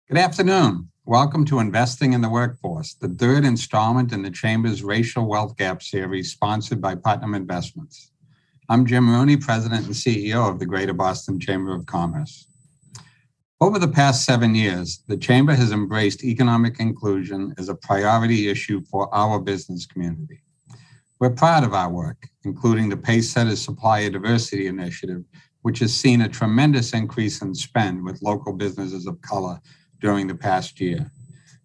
Good afternoon. Welcome to Investing in the Workforce, the third installment in the Chamber's Racial Wealth Gap series sponsored by Putnam Investments. I'm Jim Rooney, President and CEO of the Greater Boston Chamber of Commerce. Over the past 7 years, the Chamber has embraced economic inclusion as a priority issue for our business community. We're proud of our work, including the Pacesetters Supplier Diversity Initiative, which has seen a tremendous increase in spend with local businesses of color during the past year.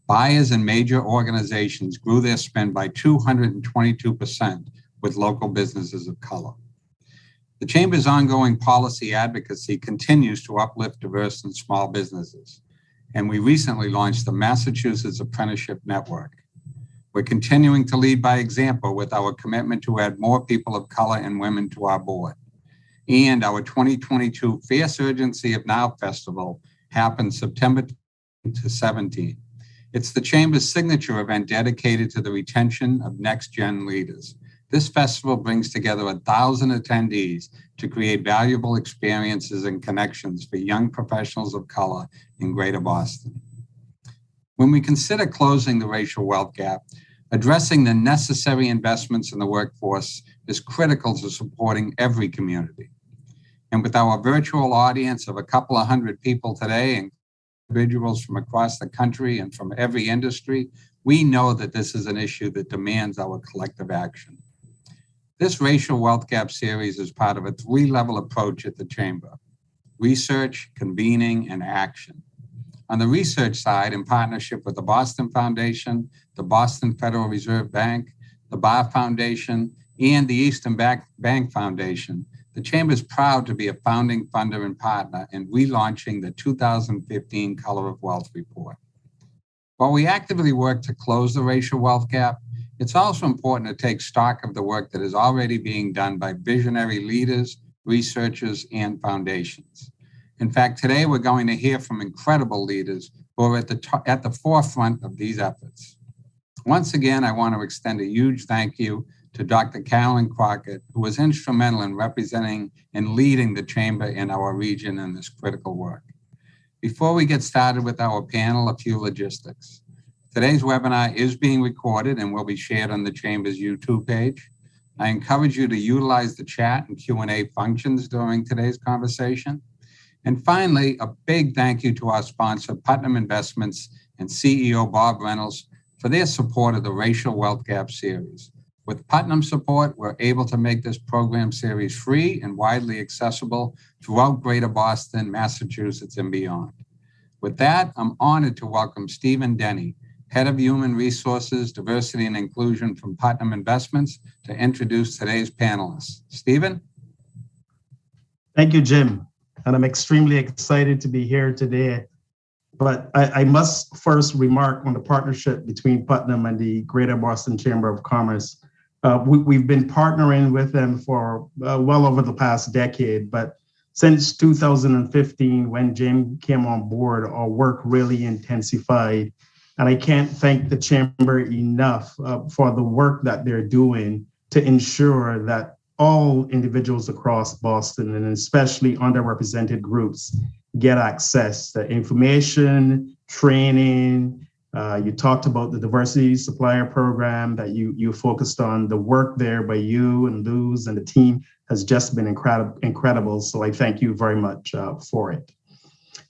Buyers and major organizations grew their spend by 222% with local businesses of color. The Chamber's ongoing policy advocacy continues to uplift diverse and small businesses, and we recently launched the Massachusetts Apprenticeship Network. We're continuing to lead by example with our commitment to add more people of color and women to our board. And our 2022 Fierce Urgency of Now Festival happens September to 17. It's the Chamber's signature event dedicated to the retention of next-gen leaders. This festival brings together 1,000 attendees to create valuable experiences and connections for young professionals of color in Greater Boston. When we consider closing the racial wealth gap, addressing the necessary investments in the workforce is critical to supporting every community. And with our virtual audience of a couple of hundred people today, and individuals from across the country and from every industry, we know that this is an issue that demands our collective action. This Racial Wealth Gap series is part of a 3-level approach at the Chamber: research, convening, and action. On the research side, in partnership with the Boston Foundation, the Boston Federal Reserve Bank, the Barr Foundation, and the Eastern Bank Foundation, the Chamber is proud to be a founding funder and partner in relaunching the 2015 Color of Wealth Report. While we actively work to close the racial wealth gap, it's also important to take stock of the work that is already being done by visionary leaders, researchers, and foundations. In fact, today we're going to hear from incredible leaders who are at the forefront of these efforts. Once again, I want to extend a huge thank you to Dr. Carolyn Crockett, who was instrumental in representing and leading the Chamber in our region in this critical work. Before we get started with our panel, a few logistics. Today's webinar is being recorded and will be shared on the Chamber's YouTube page. I encourage you to utilize the chat and Q&A functions during today's conversation. And finally, a big thank you to our sponsor, Putnam Investments, and CEO Bob Reynolds for their support of the Racial Wealth Gap series. With Putnam support, we're able to make this program series free and widely accessible throughout Greater Boston, Massachusetts, and beyond. With that, I'm honored to welcome Stephen Denney, Head of Human Resources, Diversity, and Inclusion from Putnam Investments, to introduce today's panelists. Stephen? Thank you, Jim. And I'm extremely excited to be here today. But I must first remark on the partnership between Putnam and the Greater Boston Chamber of Commerce. We've been partnering with them for well over the past decade, but since 2015, when Jim came on board, our work really intensified. And I can't thank the Chamber enough for the work that they're doing to ensure that all individuals across Boston, and especially underrepresented groups, get access to information, training. You talked about the diversity supplier program that you focused on. The work there by you and Luz and the team has just been incredible. So I thank you very much for it.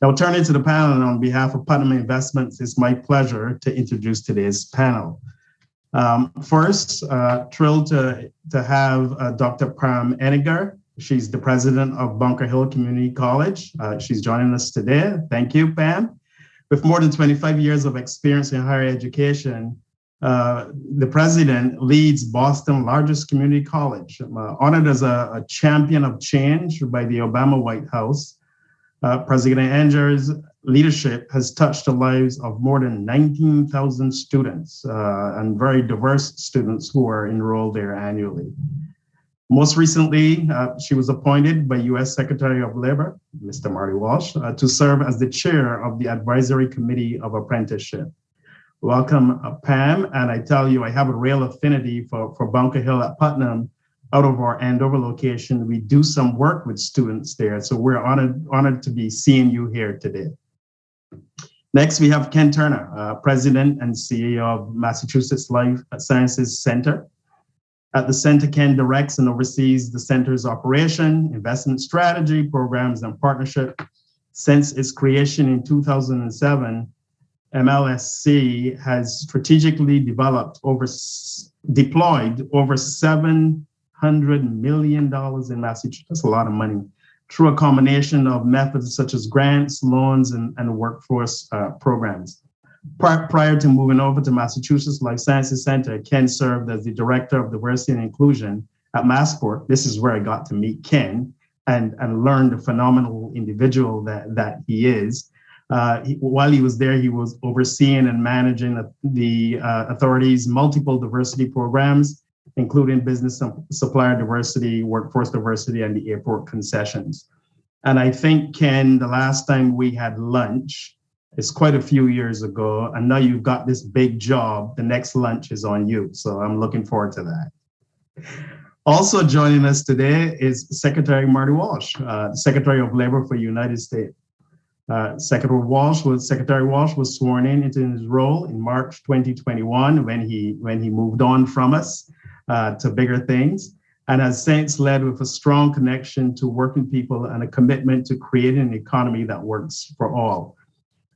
Now, turning to the panel, and on behalf of Putnam Investments, it's my pleasure to introduce today's panel. First, thrilled to have Dr. Pam Eniger. She's the president of Bunker Hill Community College. She's joining us today. Thank you, Pam. With more than 25 years of experience in higher education, the president leads Boston's largest community college. Honored as a champion of change by the Obama White House, President Enger's leadership has touched the lives of more than 19,000 students and very diverse students who are enrolled there annually. Most recently, she was appointed by U.S. Secretary of Labor, Mr. Marty Walsh, to serve as the chair of the Advisory Committee of Apprenticeship. Welcome, Pam, and I tell you, I have a real affinity for Bunker Hill at Putnam. Out of our Andover location, we do some work with students there, so we're honored to be seeing you here today. Next, we have Ken Turner, President and CEO of Massachusetts Life Sciences Center. At the center, Ken directs and oversees the center's operation, investment strategy, programs, and partnership. Since its creation in 2007, MLSC has strategically deployed over $700 million in Massachusetts. That's a lot of money, through a combination of methods such as grants, loans, and workforce programs. Prior to moving over to Massachusetts Life Sciences Center, Ken served as the Director of Diversity and Inclusion at Massport. This is where I got to meet Ken and learn the phenomenal individual that he is. While he was there, he was overseeing and managing the authority's multiple diversity programs, including business supplier diversity, workforce diversity, and the airport concessions. And I think, Ken, the last time we had lunch, it's quite a few years ago, and now you've got this big job. The next lunch is on you. So I'm looking forward to that. Also joining us today is Secretary Marty Walsh, Secretary of Labor for the United States. Secretary Walsh was sworn into his role in March 2021 when he moved on from us to bigger things, and has since led with a strong connection to working people and a commitment to creating an economy that works for all.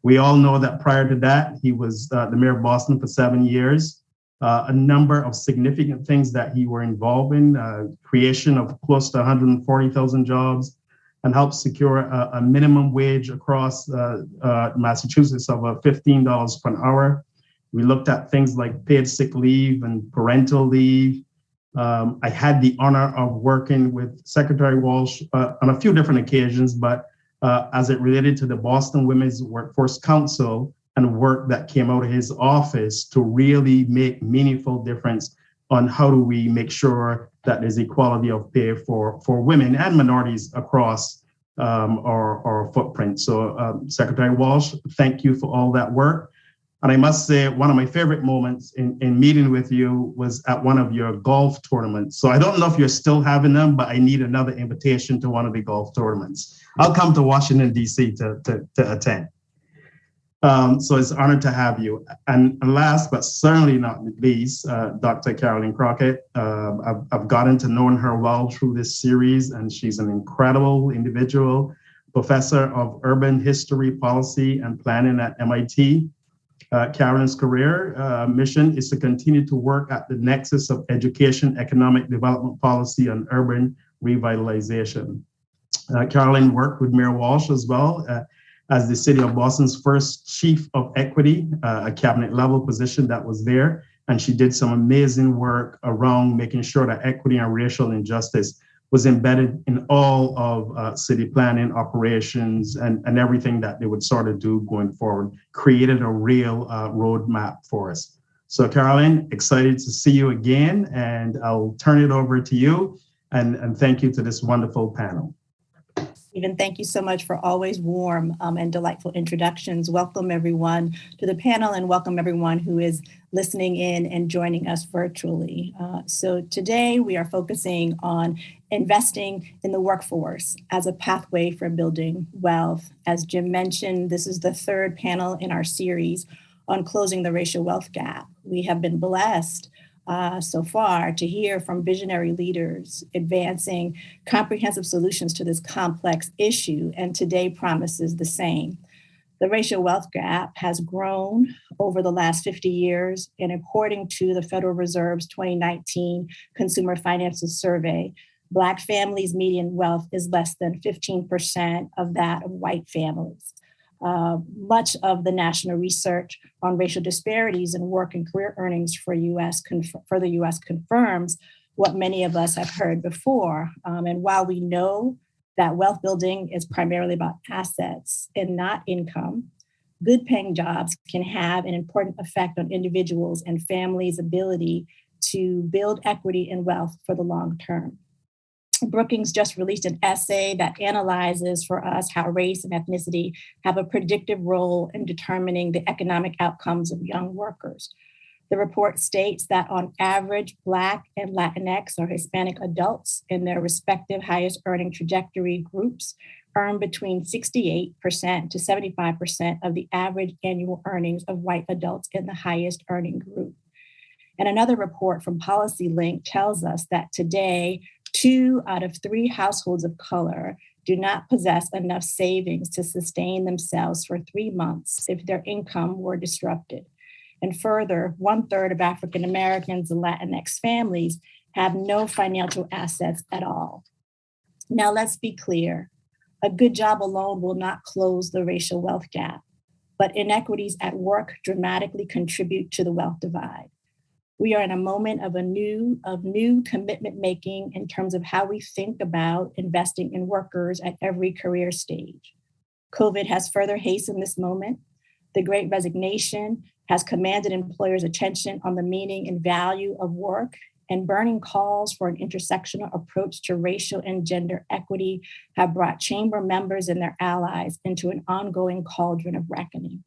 We all know that prior to that, he was the mayor of Boston for 7 years. A number of significant things that he were involved in, creation of close to 140,000 jobs, and helped secure a minimum wage across Massachusetts of $15 per hour. We looked at things like paid sick leave and parental leave. I had the honor of working with Secretary Walsh on a few different occasions, but as it related to the Boston Women's Workforce Council and work that came out of his office to really make meaningful difference on how do we make sure that there's equality of pay for women and minorities across our footprint. So Secretary Walsh, thank you for all that work. And I must say, one of my favorite moments in meeting with you was at one of your golf tournaments. So I don't know if you're still having them, but I need another invitation to one of the golf tournaments. I'll come to Washington, D.C. to attend. So it's an honor to have you. And last, but certainly not least, Dr. Carolyn Crockett. I've gotten to know her well through this series, and she's an incredible individual, professor of urban history, policy, and planning at MIT. Carolyn's career mission is to continue to work at the nexus of education, economic development policy, and urban revitalization. Carolyn worked with Mayor Walsh as well as the City of Boston's first chief of equity, a cabinet level position that was there. And she did some amazing work around making sure that equity and racial injustice was embedded in all of city planning operations and everything that they would sort of do going forward, created a real roadmap for us. So Carolyn, excited to see you again, and I'll turn it over to you, and thank you to this wonderful panel. Stephen, thank you so much for always warm and delightful introductions. Welcome everyone to the panel, and welcome everyone who is listening in and joining us virtually. So today we are focusing on investing in the workforce as a pathway for building wealth. As Jim mentioned, this is the third panel in our series on closing the racial wealth gap. We have been blessed so far to hear from visionary leaders advancing comprehensive solutions to this complex issue, and today promises the same. The racial wealth gap has grown over the last 50 years, and according to the Federal Reserve's 2019 Consumer Finances Survey, Black families' median wealth is less than 15% of that of white families. Much of the national research on racial disparities in work and career earnings for the U.S. confirms what many of us have heard before. And while we know that wealth building is primarily about assets and not income, good paying jobs can have an important effect on individuals and families' ability to build equity and wealth for the long term. Brookings just released an essay that analyzes for us how race and ethnicity have a predictive role in determining the economic outcomes of young workers. The report states that on average, Black and Latinx or Hispanic adults in their respective highest earning trajectory groups earn between 68% to 75% of the average annual earnings of white adults in the highest earning group. And another report from PolicyLink tells us that today, 2 out of 3 households of color do not possess enough savings to sustain themselves for 3 months if their income were disrupted. And further, 1/3 of African Americans and Latinx families have no financial assets at all. Now, let's be clear. A good job alone will not close the racial wealth gap, but inequities at work dramatically contribute to the wealth divide. We are in a moment of new commitment making in terms of how we think about investing in workers at every career stage. COVID has further hastened this moment. The Great Resignation has commanded employers' attention on the meaning and value of work, and burning calls for an intersectional approach to racial and gender equity have brought chamber members and their allies into an ongoing cauldron of reckoning.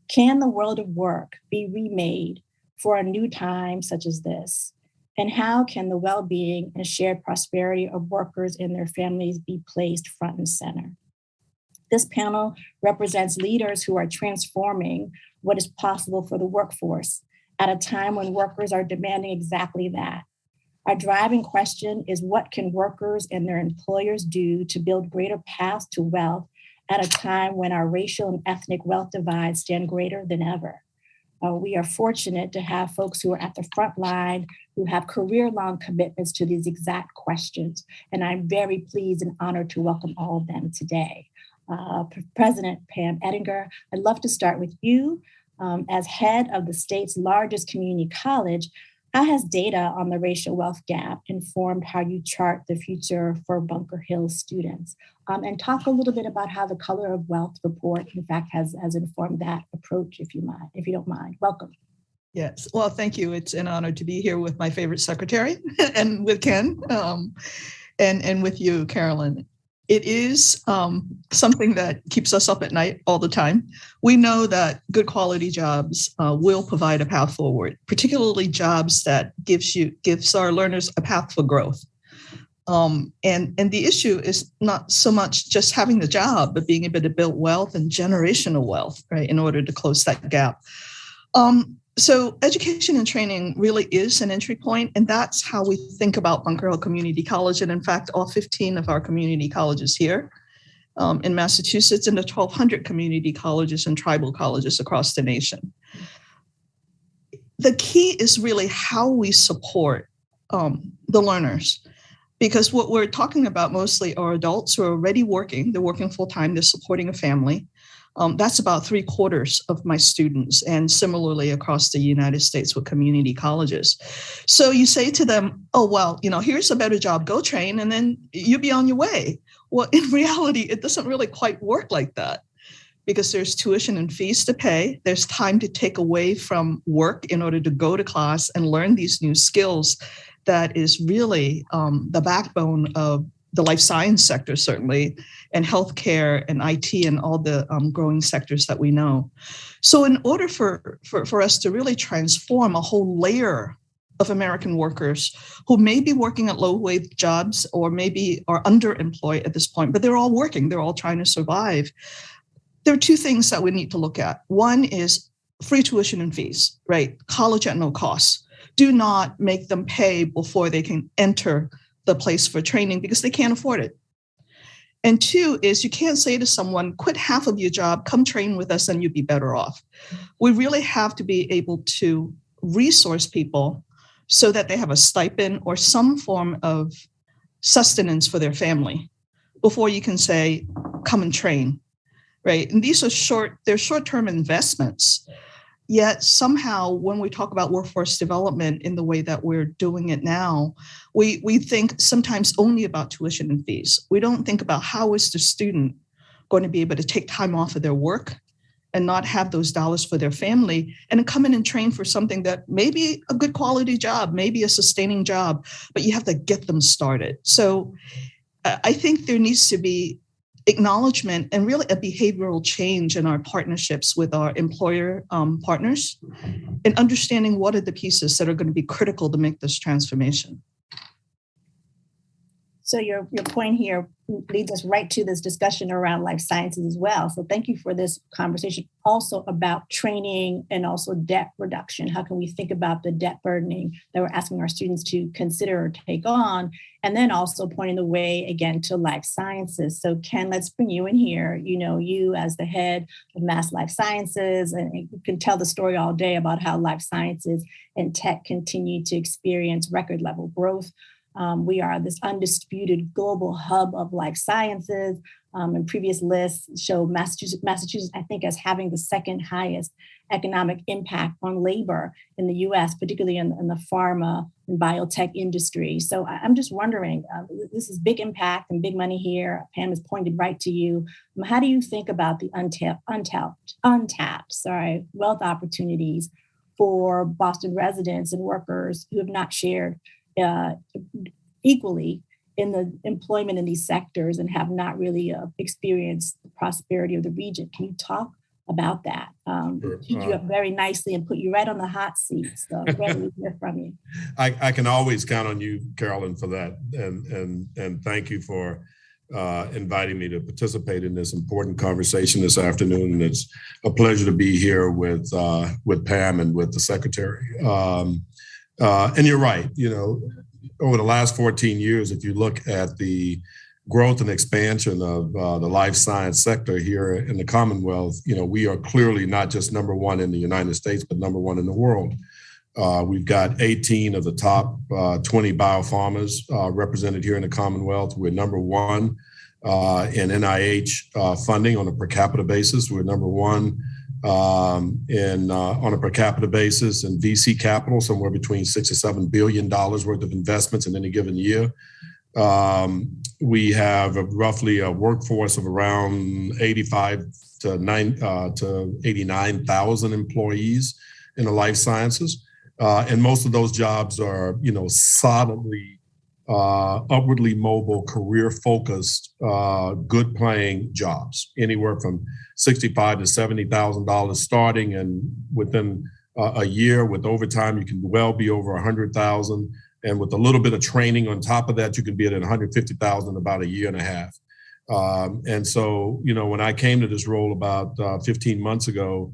Can the world of work be remade for a new time such as this? And how can the well-being and shared prosperity of workers and their families be placed front and center? This panel represents leaders who are transforming what is possible for the workforce at a time when workers are demanding exactly that. Our driving question is, what can workers and their employers do to build greater paths to wealth at a time when our racial and ethnic wealth divides stand greater than ever? We are fortunate to have folks who are at the front line, who have career-long commitments to these exact questions. And I'm very pleased and honored to welcome all of them today. President Pam Ettinger, I'd love to start with you. As head of the state's largest community college, how has data on the racial wealth gap informed how you chart the future for Bunker Hill students? And talk a little bit about how the Color of Wealth report, in fact, has informed that approach, if you don't mind. Welcome. Yes, well, thank you. It's an honor to be here with my favorite secretary and with Ken and with you, Carolyn. It is something that keeps us up at night all the time. We know that good quality jobs will provide a path forward, particularly jobs that gives our learners a path for growth. And the issue is not so much just having the job, but being able to build wealth and generational wealth, right, in order to close that gap. So education and training really is an entry point, and that's how we think about Bunker Hill Community College. And in fact, all 15 of our community colleges here in Massachusetts, and the 1,200 community colleges and tribal colleges across the nation. The key is really how we support the learners, because what we're talking about mostly are adults who are already working. They're working full time, they're supporting a family. That's about 3/4 of my students, and similarly across the United States with community colleges. So you say to them, oh, well, here's a better job, go train, and then you'll be on your way. Well, in reality, it doesn't really quite work like that, because there's tuition and fees to pay. There's time to take away from work in order to go to class and learn these new skills. That is really the backbone of the life science sector, certainly, and healthcare and IT and all the growing sectors that we know. So in order for us to really transform a whole layer of American workers who may be working at low-wage jobs or maybe are underemployed at this point, but they're all working, they're all trying to survive, there are 2 things that we need to look at. One is free tuition and fees, right? College at no cost. Do not make them pay before they can enter the place for training, because they can't afford it. And 2 is, you can't say to someone, quit half of your job, come train with us, and you'll be better off. We really have to be able to resource people so that they have a stipend or some form of sustenance for their family before you can say, come and train, right? And these are they're short-term investments. Yet somehow, when we talk about workforce development in the way that we're doing it now, we think sometimes only about tuition and fees. We don't think about how is the student going to be able to take time off of their work and not have those dollars for their family and come in and train for something that may be a good quality job, maybe a sustaining job, but you have to get them started. So I think there needs to be acknowledgement and really a behavioral change in our partnerships with our employer partners, and understanding what are the pieces that are going to be critical to make this transformation. So your point here leads us right to this discussion around life sciences as well. So thank you for this conversation also about training and also debt reduction. How can we think about the debt burdening that we're asking our students to consider or take on? And then also pointing the way again to life sciences. So Ken, let's bring you in here. You know, you as the head of Mass Life Sciences, and you can tell the story all day about how life sciences and tech continue to experience record level growth. We are this undisputed global hub of life sciences. And previous lists show Massachusetts, I think, as having the second highest economic impact on labor in the US, particularly in the pharma and biotech industry. So I'm just wondering, this is big impact and big money here. Pam is pointed right to you. How do you think about the untapped wealth opportunities for Boston residents and workers who have not shared equally in the employment in these sectors and have not really experienced the prosperity of the region? Can you talk about that? Teed you up very nicely and put you right on the hot seat. So ready to hear from you. I can always count on you, Carolyn, for that. And thank you for inviting me to participate in this important conversation this afternoon. And it's a pleasure to be here with Pam and with the secretary. And you're right, you know, over the last 14 years, if you look at the growth and expansion of the life science sector here in the Commonwealth, you know, we are clearly not just number one in the United States, but number one in the world. We've got 18 of the top 20 biopharmas represented here in the Commonwealth. We're number one in NIH funding on a per capita basis. We're number one on a per capita basis in VC capital, somewhere between $6 or $7 billion worth of investments in any given year. We have roughly a workforce of around 85 to 89,000 employees in the life sciences. And most of those jobs are, you know, solidly upwardly mobile, career-focused, good-paying jobs, anywhere from $65,000 to $70,000 starting, and within a year with overtime, you can well be over $100,000, and with a little bit of training on top of that, you can be at $150,000 in about a year and a half. And so, you know, when I came to this role about 15 months ago,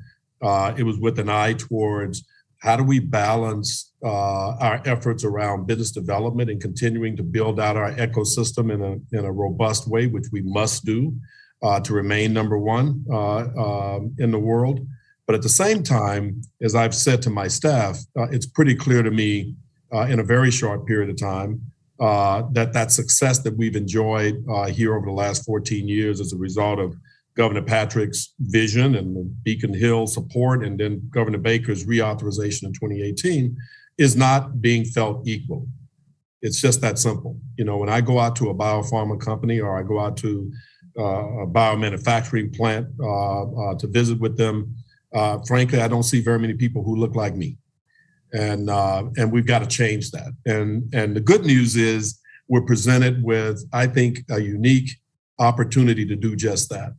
it was with an eye towards how do we balance our efforts around business development and continuing to build out our ecosystem in a robust way, which we must do to remain number one in the world. But at the same time, as I've said to my staff, it's pretty clear to me in a very short period of time that success that we've enjoyed here over the last 14 years as a result of Governor Patrick's vision and the Beacon Hill support, and then Governor Baker's reauthorization in 2018, is not being felt equal. It's just that simple. You know, when I go out to a biopharma company or I go out to a biomanufacturing plant to visit with them, frankly, I don't see very many people who look like me. And we've got to change that. And the good news is we're presented with, I think, a unique opportunity to do just that.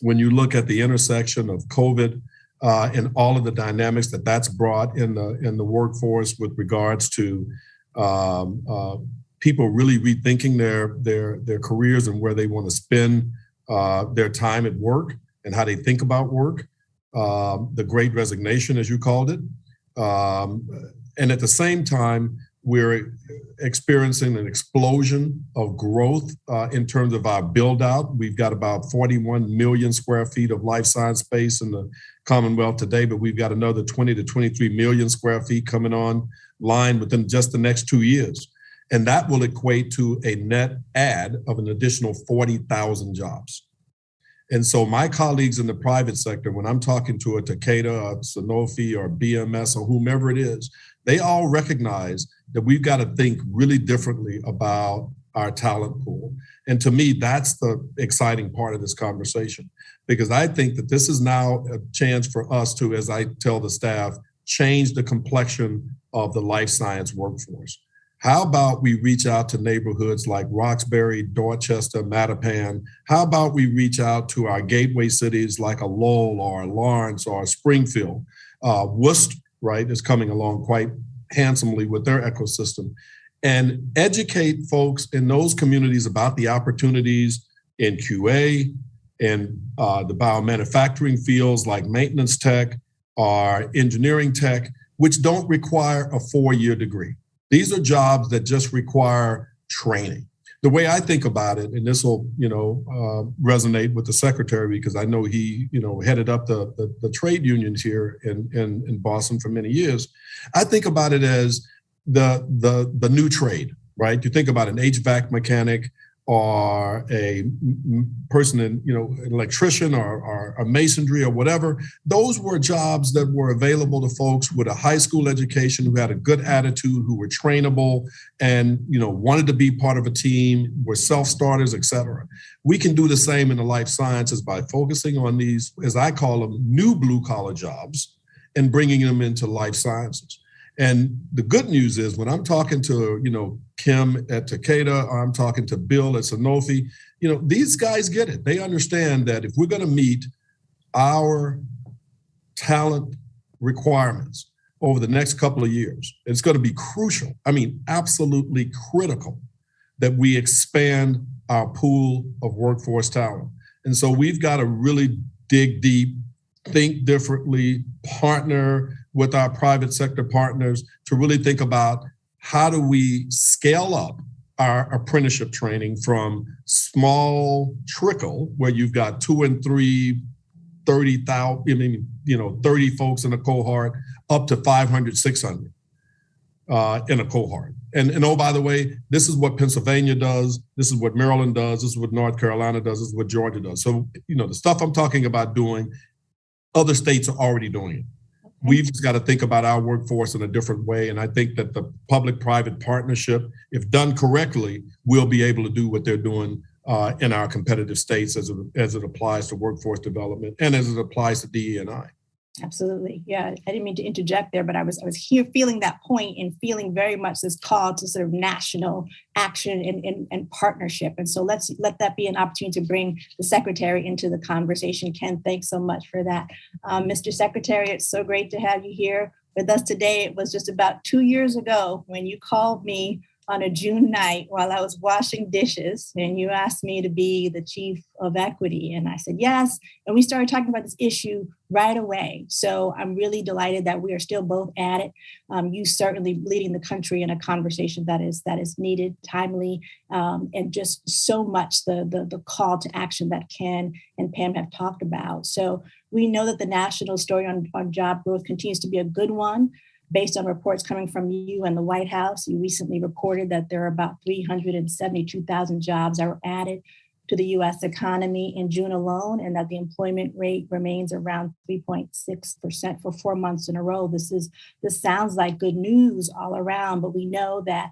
When you look at the intersection of COVID and all of the dynamics that's brought in the workforce with regards to people really rethinking their careers and where they want to spend their time at work and how they think about work, the Great Resignation, as you called it. And at the same time, we're experiencing an explosion of growth in terms of our build out. We've got about 41 million square feet of life science space in the Commonwealth today, but we've got another 20 to 23 million square feet coming online within just the next 2 years. And that will equate to a net add of an additional 40,000 jobs. And so my colleagues in the private sector, when I'm talking to a Takeda, or Sanofi, or BMS, or whomever it is, they all recognize that we've got to think really differently about our talent pool. And to me, that's the exciting part of this conversation, because I think that this is now a chance for us to, as I tell the staff, change the complexion of the life science workforce. How about we reach out to neighborhoods like Roxbury, Dorchester, Mattapan? How about we reach out to our gateway cities like a Lowell or a Lawrence or a Springfield? Worcester, right, is coming along quite handsomely with their ecosystem. and educate folks in those communities about the opportunities in QA and the biomanufacturing fields like maintenance tech or engineering tech, which don't require a 4-year degree. These are jobs that just require training. The way I think about it, and this will, resonate with the secretary because I know he, headed up the trade unions here in Boston for many years. I think about it as the new trade, right? You think about an HVAC mechanic or a person in, an electrician or a masonry or whatever. Those were jobs that were available to folks with a high school education who had a good attitude, who were trainable and, wanted to be part of a team, were self-starters, et cetera. We can do the same in the life sciences by focusing on these, as I call them, new blue collar jobs and bringing them into life sciences. And the good news is when I'm talking to, Kim at Takeda, or I'm talking to Bill at Sanofi, these guys get it. They understand that if we're going to meet our talent requirements over the next couple of years, it's going to be crucial. I mean, absolutely critical that we expand our pool of workforce talent. And so we've got to really dig deep, think differently, partner with our private sector partners to really think about how do we scale up our apprenticeship training from small trickle where you've got 2 and 3, 30,000, 30 folks in a cohort up to 500, 600 in a cohort. And oh, by the way, this is what Pennsylvania does. This is what Maryland does. This is what North Carolina does. This is what Georgia does. So, the stuff I'm talking about doing, other states are already doing it. We've just got to think about our workforce in a different way. And I think that the public-private partnership, if done correctly, will be able to do what they're doing in our competitive states as it applies to workforce development and as it applies to DE&I. Absolutely. Yeah. I didn't mean to interject there, but I was here feeling that point and feeling very much this call to sort of national action and partnership. And so let that be an opportunity to bring the secretary into the conversation. Ken, thanks so much for that. Mr. Secretary, it's so great to have you here with us today. It was just about 2 years ago when you called me on a June night while I was washing dishes, and you asked me to be the chief of equity. And I said, yes. And we started talking about this issue right away. So I'm really delighted that we are still both at it. You certainly leading the country in a conversation that is needed, timely, and just so much the call to action that Ken and Pam have talked about. So we know that the national story on job growth continues to be a good one. Based on reports coming from you and the White House, you recently reported that there are about 372,000 jobs that were added to the U.S. economy in June alone, and that the employment rate remains around 3.6% for 4 months in a row. This sounds like good news all around, but we know that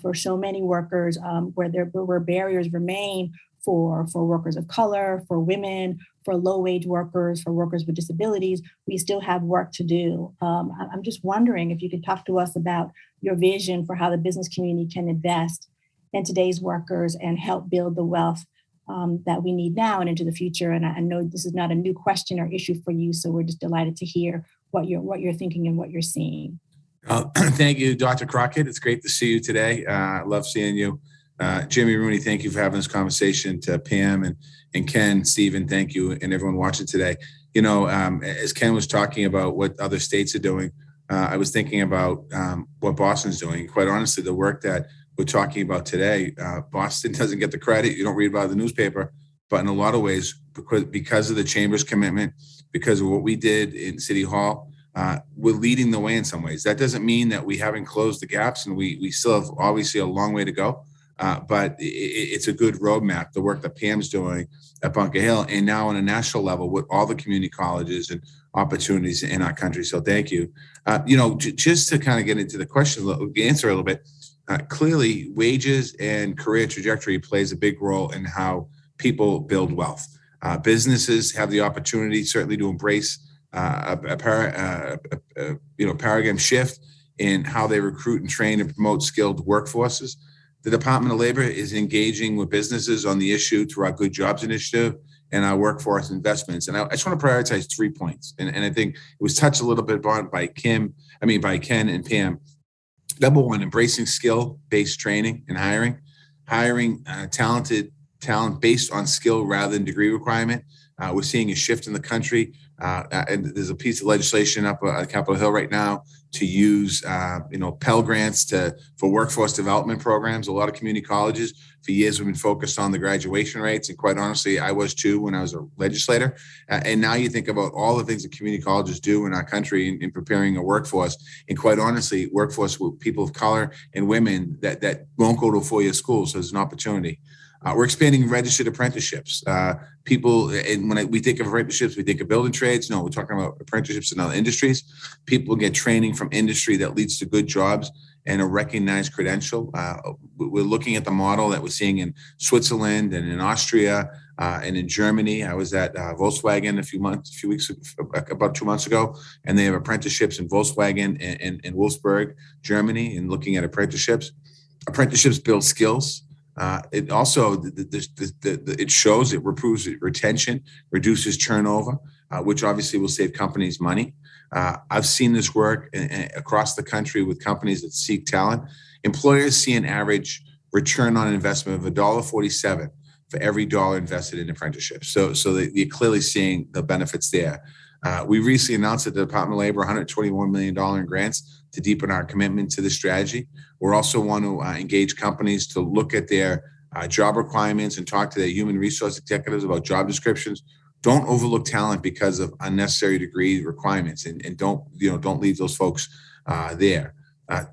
for so many workers, where barriers remain for workers of color, for women, for low-wage workers, for workers with disabilities, we still have work to do. I'm just wondering if you could talk to us about your vision for how the business community can invest in today's workers and help build the wealth that we need now and into the future. And I know this is not a new question or issue for you, so we're just delighted to hear what you're thinking and what you're seeing. Thank you, Dr. Crockett. It's great to see you today. I love seeing you. Jimmy Rooney, thank you for having this conversation. To Pam and Ken, Stephen, thank you, and everyone watching today. As Ken was talking about what other states are doing, I was thinking about what Boston's doing. Quite honestly, the work that we're talking about today, Boston doesn't get the credit. You don't read about it in the newspaper, but in a lot of ways, because of the Chamber's commitment, because of what we did in City Hall, we're leading the way in some ways. That doesn't mean that we haven't closed the gaps, and we still have obviously a long way to go. But it's a good roadmap, the work that Pam's doing at Bunker Hill, and now on a national level with all the community colleges and opportunities in our country. So thank you. Just to kind of get into the question, answer a little bit, clearly wages and career trajectory plays a big role in how people build wealth. Businesses have the opportunity certainly to embrace a paradigm shift in how they recruit and train and promote skilled workforces. The Department of Labor is engaging with businesses on the issue through our Good Jobs Initiative and our workforce investments. And I just want to prioritize 3 points. And I think it was touched a little bit on by Ken and Pam. Number one, embracing skill-based training and hiring talent based on skill rather than degree requirement. We're seeing a shift in the country, and there's a piece of legislation up on Capitol Hill right now to use, Pell grants for workforce development programs. A lot of community colleges for years have been focused on the graduation rates, and quite honestly, I was too when I was a legislator. And now you think about all the things that community colleges do in our country in preparing a workforce, and quite honestly, workforce with people of color and women that won't go to a four-year school, so there's an opportunity. We're expanding registered apprenticeships. And when we think of apprenticeships, we think of building trades. No, we're talking about apprenticeships in other industries. People get training from industry that leads to good jobs and a recognized credential. We're looking at the model that we're seeing in Switzerland and in Austria and in Germany. I was at Volkswagen about 2 months ago, and they have apprenticeships in Volkswagen and in Wolfsburg, Germany, and looking at apprenticeships. Apprenticeships build skills. It also it shows, it improves retention, reduces turnover, which obviously will save companies money. I've seen this work across the country with companies that seek talent. Employers see an average return on investment of $1.47 for every dollar invested in apprenticeships. So they're clearly seeing the benefits there. We recently announced at the Department of Labor $121 million in grants to deepen our commitment to this strategy. We also want to engage companies to look at their job requirements and talk to their human resource executives about job descriptions. Don't overlook talent because of unnecessary degree requirements, and don't leave those folks there.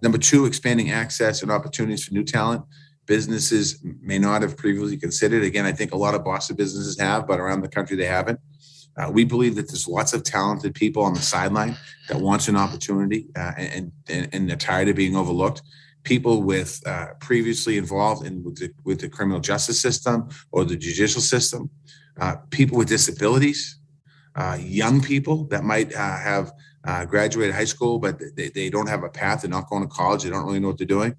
Number two, expanding access and opportunities for new talent. Businesses may not have previously considered. Again, I think a lot of Boston businesses have, but around the country they haven't. We believe that there's lots of talented people on the sideline that wants an opportunity and they're tired of being overlooked. People with previously involved with the criminal justice system or the judicial system, people with disabilities, young people that might have graduated high school, but they don't have a path. They're not going to college. They don't really know what they're doing.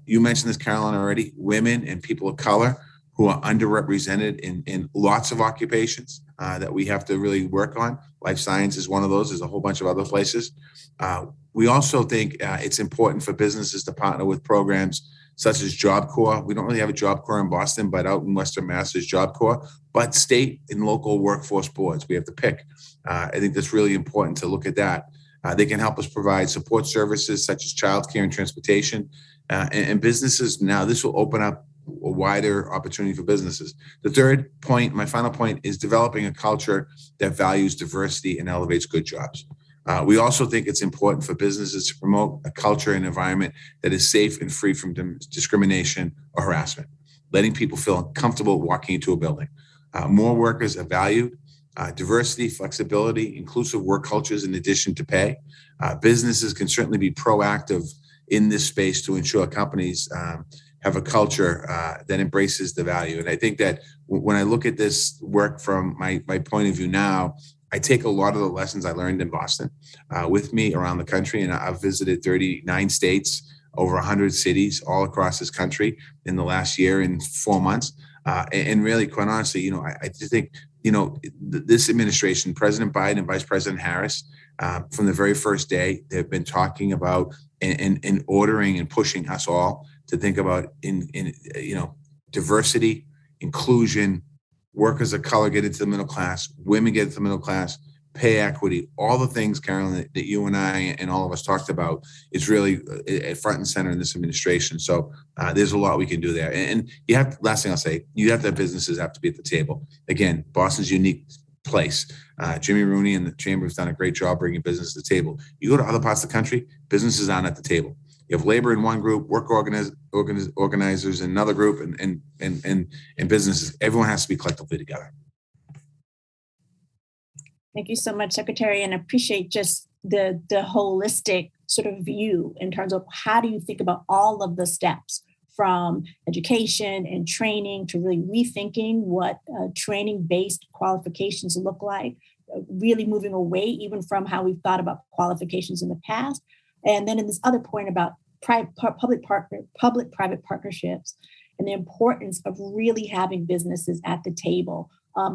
You mentioned this, Carolyn, already. Women and people of color who are underrepresented in lots of occupations that we have to really work on. Life science is one of those. There's a whole bunch of other places. We also think it's important for businesses to partner with programs such as Job Corps. We don't really have a Job Corps in Boston, but out in Western Mass is Job Corps, but state and local workforce boards, we have to pick. I think that's really important to look at that. They can help us provide support services such as childcare and transportation. And businesses now, this will open up a wider opportunity for businesses. The third point, my final point, is developing a culture that values diversity and elevates good jobs. We also think it's important for businesses to promote a culture and environment that is safe and free from discrimination or harassment, letting people feel comfortable walking into a building. More workers are valued. Diversity, flexibility, inclusive work cultures in addition to pay. Businesses can certainly be proactive in this space to ensure companies have a culture that embraces the value. And I think that when I look at this work from my point of view now, I take a lot of the lessons I learned in Boston with me around the country. And I've visited 39 states, over 100 cities all across this country in the last year and 4 months. And really, quite honestly, I just think, this administration, President Biden and Vice President Harris, from the very first day, they've been talking about and ordering and pushing us all to think about diversity, inclusion, workers of color get into the middle class, women get into the middle class, pay equity, all the things, Carolyn, that you and I and all of us talked about is really at front and center in this administration. So there's a lot we can do there. And last thing I'll say, you have to have businesses have to be at the table. Again, Boston's a unique place. Jimmy Rooney and the Chamber has done a great job bringing business to the table. You go to other parts of the country, businesses aren't at the table. You have labor in one group, work organizers in another group, and businesses. Everyone has to be collectively together. Thank you so much, Secretary, and I appreciate just the holistic sort of view in terms of how do you think about all of the steps from education and training to really rethinking what training-based qualifications look like, really moving away even from how we've thought about qualifications in the past. And then in this other point about public-private partnerships and the importance of really having businesses at the table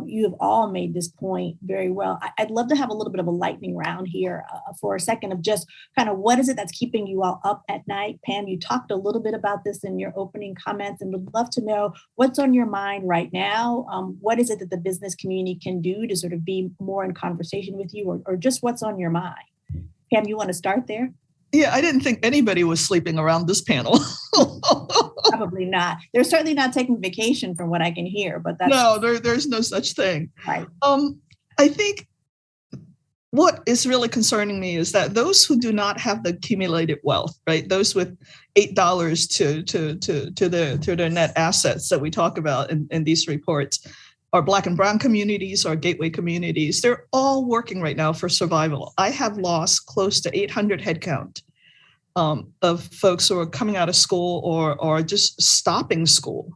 You have all made this point very well. I'd love to have a little bit of a lightning round here for a second of just kind of what is it that's keeping you all up at night? Pam, you talked a little bit about this in your opening comments, and would love to know what's on your mind right now. What is it that the business community can do to sort of be more in conversation with you, or just what's on your mind? Pam, you want to start there? Yeah, I didn't think anybody was sleeping around this panel. Probably not. They're certainly not taking vacation from what I can hear, but that's no, there's no such thing. Right. I think what is really concerning me is that those who do not have the accumulated wealth, right? Those with $8 to their net assets that we talk about in these reports, our Black and Brown communities, our gateway communities, they're all working right now for survival. I have lost close to 800 headcount of folks who are coming out of school or just stopping school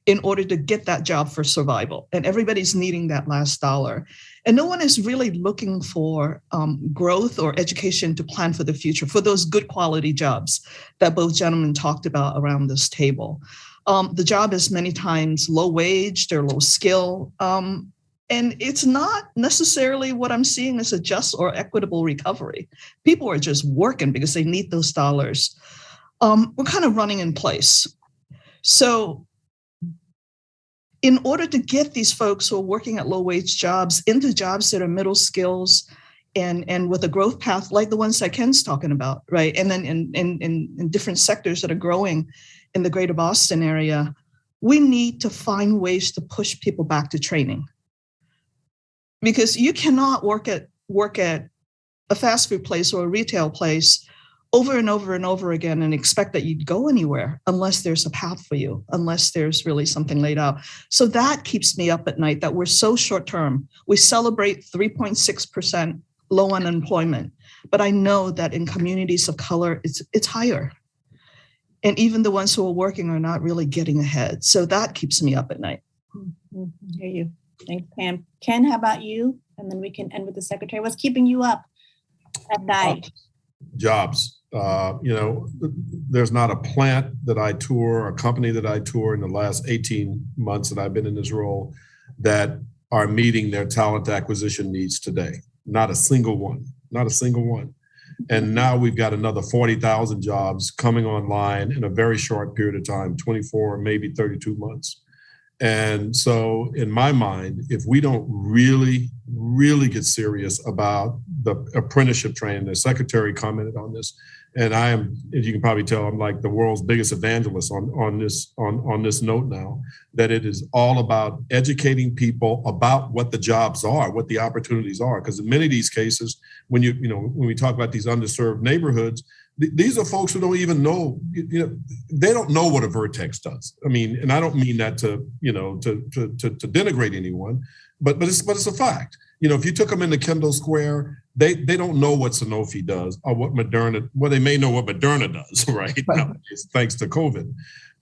in order to get that job for survival. And everybody's needing that last dollar. And no one is really looking for growth or education to plan for the future, for those good quality jobs that both gentlemen talked about around this table. The job is many times low wage, they're low skill, and it's not necessarily what I'm seeing as a just or equitable recovery. People are just working because they need those dollars. We're kind of running in place. So in order to get these folks who are working at low wage jobs into jobs that are middle skills and with a growth path like the ones that Ken's talking about, right? And then in different sectors that are growing in the greater Boston area, we need to find ways to push people back to training. Because you cannot work at a fast food place or a retail place over and over and over again and expect that you'd go anywhere unless there's a path for you, unless there's really something laid out. So that keeps me up at night, that we're so short term. We celebrate 3.6% low unemployment, but I know that in communities of color, it's higher. And even the ones who are working are not really getting ahead. So that keeps me up at night. Mm-hmm. Hear you. Thanks, Pam. Ken, how about you? And then we can end with the secretary. What's keeping you up at night? Jobs. There's not a plant that I tour, a company that I tour in the last 18 months that I've been in this role that are meeting their talent acquisition needs today. Not a single one. Not a single one. And now we've got another 40,000 jobs coming online in a very short period of time, 24, maybe 32 months. And so in my mind, if we don't really, really get serious about the apprenticeship training, the secretary commented on this, and I am, as you can probably tell, I'm like the world's biggest evangelist on this note now, that it is all about educating people about what the jobs are, what the opportunities are. Because in many of these cases, when we talk about these underserved neighborhoods, these are folks who don't even know, they don't know what a Vertex does. I mean, and I don't mean that to denigrate anyone, but it's a fact. If you took them into Kendall Square, they don't know what Sanofi does or what Moderna, well, they may know what Moderna does, right? Nowadays, thanks to COVID.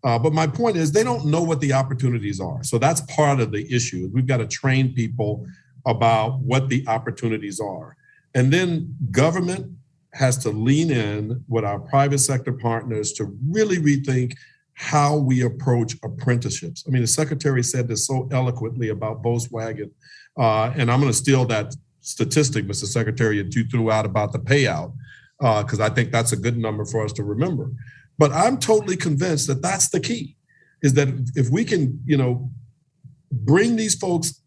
But my point is they don't know what the opportunities are. So that's part of the issue. We've got to train people about what the opportunities are. And then government has to lean in with our private sector partners to really rethink how we approach apprenticeships. I mean, the secretary said this so eloquently about Volkswagen, and I'm going to steal that statistic, Mr. Secretary, that you threw out about the payout, because I think that's a good number for us to remember. But I'm totally convinced that that's the key, is that if we can, bring these folks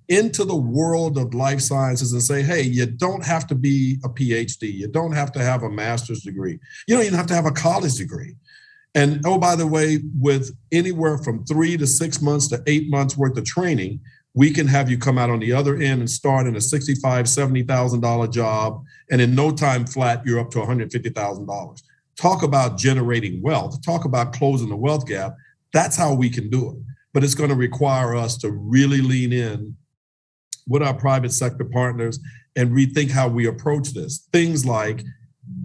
into the world of life sciences and say, hey, you don't have to be a PhD. You don't have to have a master's degree. You don't even have to have a college degree. And oh, by the way, with anywhere from 3 to 6 months to 8 months worth of training, we can have you come out on the other end and start in a $65,000, $70,000 job. And in no time flat, you're up to $150,000. Talk about generating wealth. Talk about closing the wealth gap. That's how we can do it. But it's going to require us to really lean in with our private sector partners and rethink how we approach this. Things like,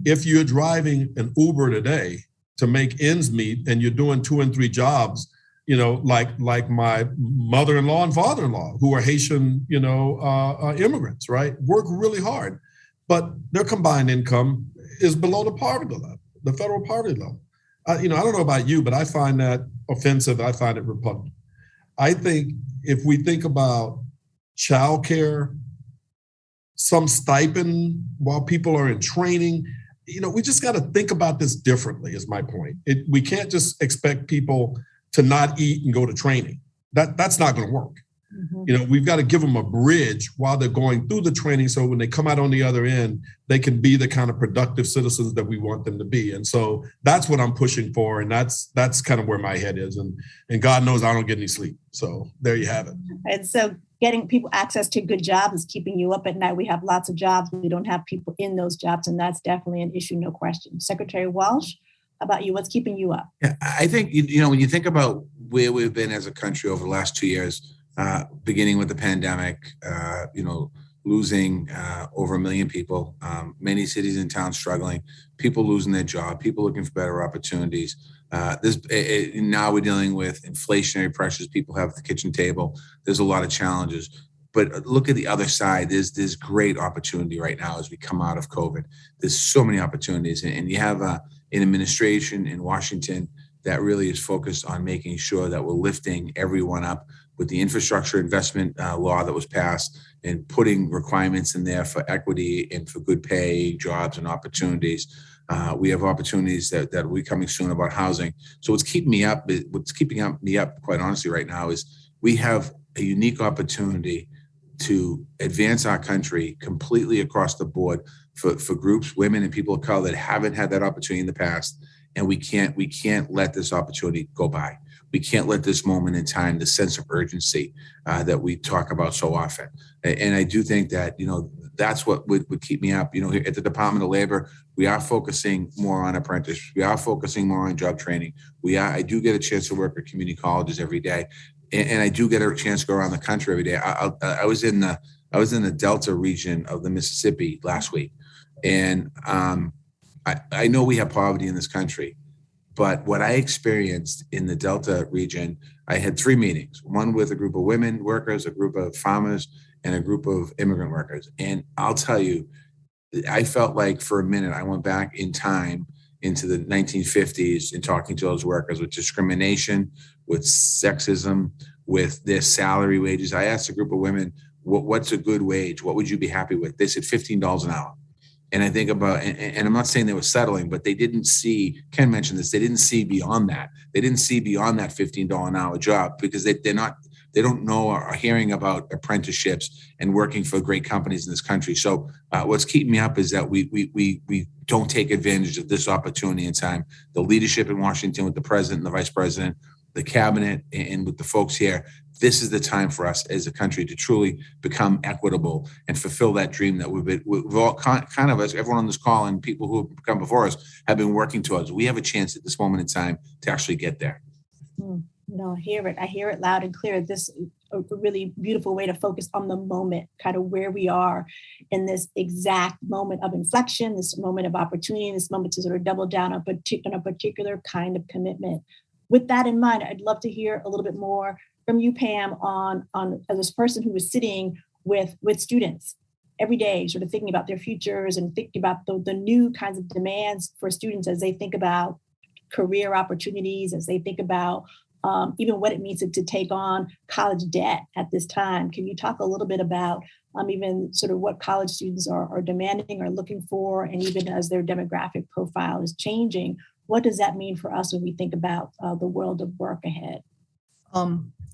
if you're driving an Uber today to make ends meet and you're doing 2 and 3 jobs, like my mother-in-law and father-in-law, who are Haitian, immigrants, right? Work really hard, but their combined income is below the poverty level, the federal poverty level. I don't know about you, but I find that offensive. I find it repugnant. I think if we think about childcare, some stipend while people are in training. We just got to think about this differently, is my point. We can't just expect people to not eat and go to training. That's not going to work. Mm-hmm. We've got to give them a bridge while they're going through the training, so when they come out on the other end, they can be the kind of productive citizens that we want them to be. And so that's what I'm pushing for, and that's kind of where my head is. And God knows I don't get any sleep. So there you have it. And so getting people access to good jobs is keeping you up at night. We have lots of jobs. We don't have people in those jobs, and that's definitely an issue, no question. Secretary Walsh, how about you? What's keeping you up? Yeah, I think, when you think about where we've been as a country over the last 2 years, beginning with the pandemic, losing over 1 million people, many cities and towns struggling, people losing their job, people looking for better opportunities. Now we're dealing with inflationary pressures people have at the kitchen table. There's a lot of challenges. But look at the other side. There's great opportunity right now as we come out of COVID. There's so many opportunities. And you have an administration in Washington that really is focused on making sure that we're lifting everyone up with the infrastructure investment law that was passed and putting requirements in there for equity and for good pay, jobs, and opportunities. We have opportunities that will be coming soon about housing. So what's keeping me up, quite honestly, right now is we have a unique opportunity to advance our country completely across the board for groups, women, and people of color that haven't had that opportunity in the past. And we can't let this opportunity go by. We can't let this moment in time, the sense of urgency that we talk about so often. And I do think that, that's what would keep me up. At the Department of Labor, we are focusing more on apprenticeships. We are focusing more on job training. I do get a chance to work at community colleges every day. And I do get a chance to go around the country every day. I was in the Delta region of the Mississippi last week. And I know we have poverty in this country. But what I experienced in the Delta region, I had 3 meetings, one with a group of women workers, a group of farmers, and a group of immigrant workers. And I'll tell you, I felt like for a minute, I went back in time into the 1950s and talking to those workers with discrimination, with sexism, with their salary wages. I asked a group of women, what's a good wage? What would you be happy with? They said $15 an hour. And I think about, and I'm not saying they were settling, but they didn't see, Ken mentioned this, they didn't see beyond that. They didn't see beyond that $15 an hour job because they don't know or are hearing about apprenticeships and working for great companies in this country. So what's keeping me up is that we don't take advantage of this opportunity in time. The leadership in Washington with the president and the vice president, the cabinet, and with the folks here, this is the time for us as a country to truly become equitable and fulfill that dream that we've all kind of, as everyone on this call and people who have come before us have been working towards. We have a chance at this moment in time to actually get there. No, I hear it. I hear it loud and clear. This is a really beautiful way to focus on the moment, kind of where we are in this exact moment of inflection, this moment of opportunity, this moment to sort of double down on a particular kind of commitment. With that in mind, I'd love to hear a little bit more from you, Pam, on as this person who was sitting with students every day, sort of thinking about their futures and thinking about the new kinds of demands for students as they think about career opportunities, as they think about even what it means to take on college debt at this time. Can you talk a little bit about even sort of what college students are demanding or looking for, and even as their demographic profile is changing, what does that mean for us when we think about the world of work ahead?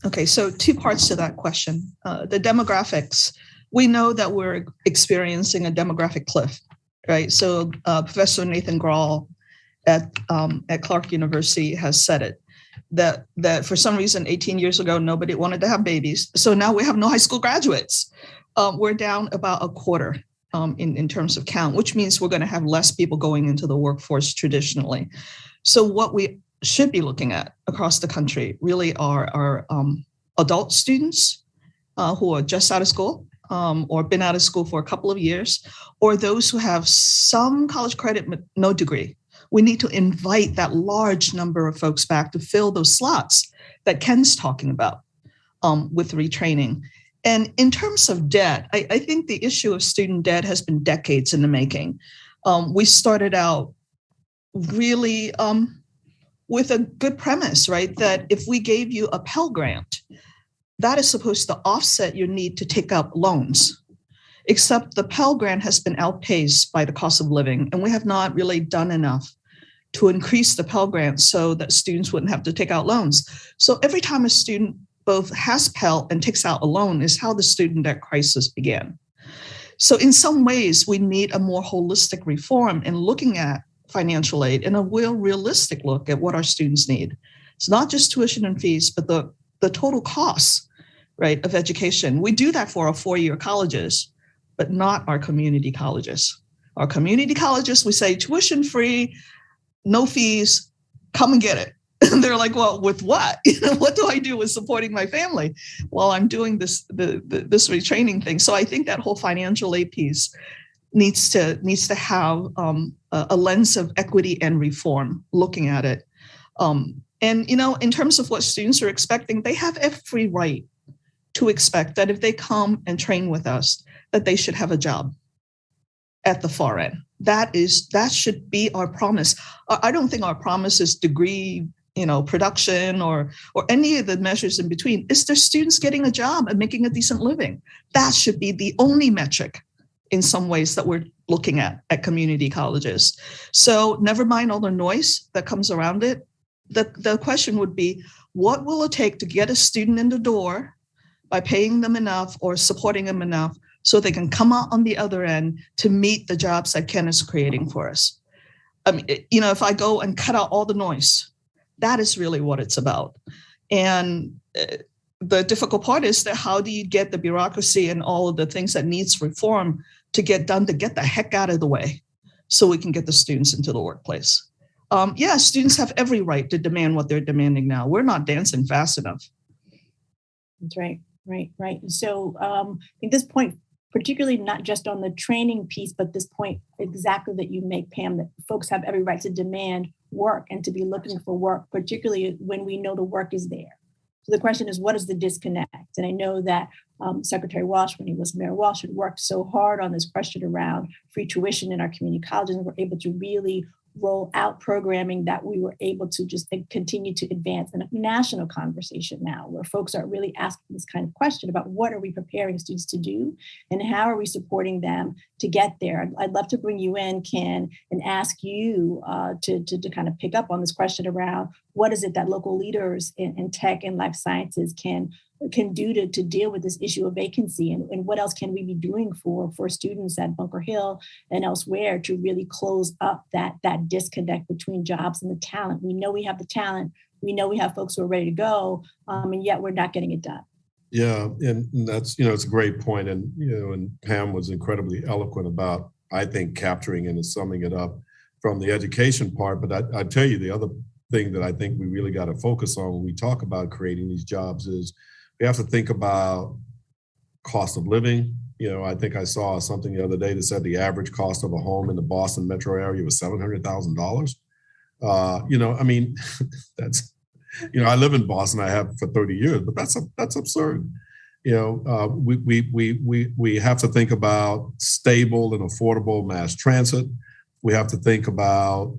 Okay, so 2 parts to that question. The demographics, we know that we're experiencing a demographic cliff, right? So Professor Nathan Grahl at Clark University has said it, that for some reason 18 years ago, nobody wanted to have babies. So now we have no high school graduates. We're down about a quarter in terms of count, which means we're going to have less people going into the workforce traditionally. So what we should be looking at across the country really are adult students who are just out of school or been out of school for a couple of years, or those who have some college credit, but no degree. We need to invite that large number of folks back to fill those slots that Ken's talking about with retraining. And in terms of debt, I think the issue of student debt has been decades in the making. We started out really with a good premise, right? That if we gave you a Pell Grant, that is supposed to offset your need to take out loans, except the Pell Grant has been outpaced by the cost of living, and we have not really done enough to increase the Pell Grant so that students wouldn't have to take out loans. So every time a student both has Pell and takes out a loan is how the student debt crisis began. So in some ways, we need a more holistic reform in looking at financial aid and a realistic look at what our students need. It's not just tuition and fees, but the total costs, right, of education. We do that for our four-year colleges, but not our community colleges. Our community colleges, we say tuition free, no fees, come and get it. And they're like, well, with what? What do I do with supporting my family while I'm doing this retraining thing? So I think that whole financial aid piece needs to have a lens of equity and reform looking at it. And, in terms of what students are expecting, they have every right to expect that if they come and train with us, that they should have a job at the far end. That should be our promise. I don't think our promise is degree, production or any of the measures in between. It's their students getting a job and making a decent living. That should be the only metric in some ways that we're looking at community colleges. So never mind all the noise that comes around it. The question would be, what will it take to get a student in the door by paying them enough or supporting them enough so they can come out on the other end to meet the jobs that Ken is creating for us? I mean, if I go and cut out all the noise, that is really what it's about. And the difficult part is that how do you get the bureaucracy and all of the things that needs reform to get done, to get the heck out of the way so we can get the students into the workplace? Students have every right to demand what they're demanding now. We're not dancing fast enough. That's right. So I think this point, particularly not just on the training piece, but this point exactly that you make, Pam, that folks have every right to demand work and to be looking for work, particularly when we know the work is there. So the question is, what is the disconnect? And I know that Secretary Walsh, when he was Mayor Walsh, had worked so hard on this question around free tuition in our community colleges, and we're able to really roll out programming that we were able to just continue to advance in a national conversation now, where folks are really asking this kind of question about what are we preparing students to do and how are we supporting them to get there. I'd love to bring you in, Ken, and ask you to kind of pick up on this question around what is it that local leaders in tech and life sciences can do to deal with this issue of vacancy, and what else can we be doing for students at Bunker Hill and elsewhere to really close up that disconnect between jobs and the talent. We know we have the talent, we know we have folks who are ready to go, and yet we're not getting it done. Yeah, and that's, it's a great point. And, and Pam was incredibly eloquent about, I think, capturing and summing it up from the education part. But I tell you, the other thing that I think we really got to focus on when we talk about creating these jobs is we have to think about cost of living. I think I saw something the other day that said the average cost of a home in the Boston metro area was $700,000. That's, I live in Boston. I have for 30 years, but that's absurd. We have to think about stable and affordable mass transit. We have to think about,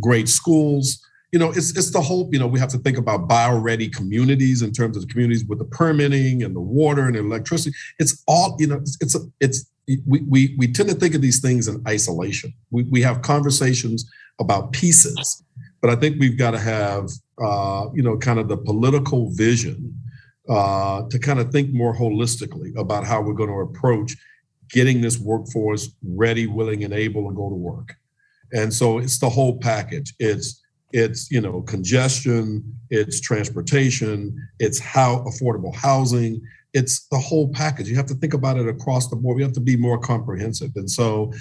great schools. It's the whole, we have to think about bio-ready communities in terms of the communities with the permitting and the water and the electricity. It's all, we tend to think of these things in isolation. We have conversations about pieces, but I think we've got to have, kind of the political vision to kind of think more holistically about how we're going to approach getting this workforce ready, willing, and able to go to work. And so it's the whole package. It's congestion, it's transportation, it's how affordable housing, it's the whole package. You have to think about it across the board. We have to be more comprehensive. And so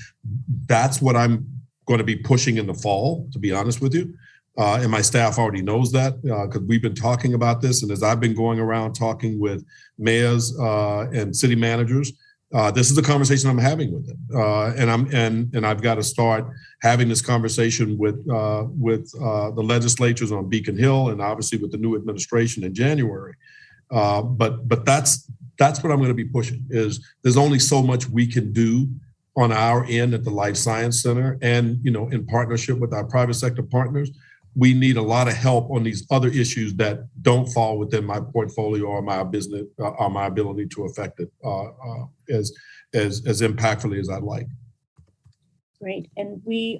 that's what I'm going to be pushing in the fall, to be honest with you. And my staff already knows that because we've been talking about this. And as I've been going around talking with mayors and city managers, this is the conversation I'm having with them, and I've got to start having this conversation with the legislatures on Beacon Hill, and obviously with the new administration in January. But that's what I'm going to be pushing. Is there's only so much we can do on our end at the Life Science Center, and in partnership with our private sector partners. we need a lot of help on these other issues that don't fall within my portfolio or my business or my ability to affect it as impactfully as I'd like. Great. And we're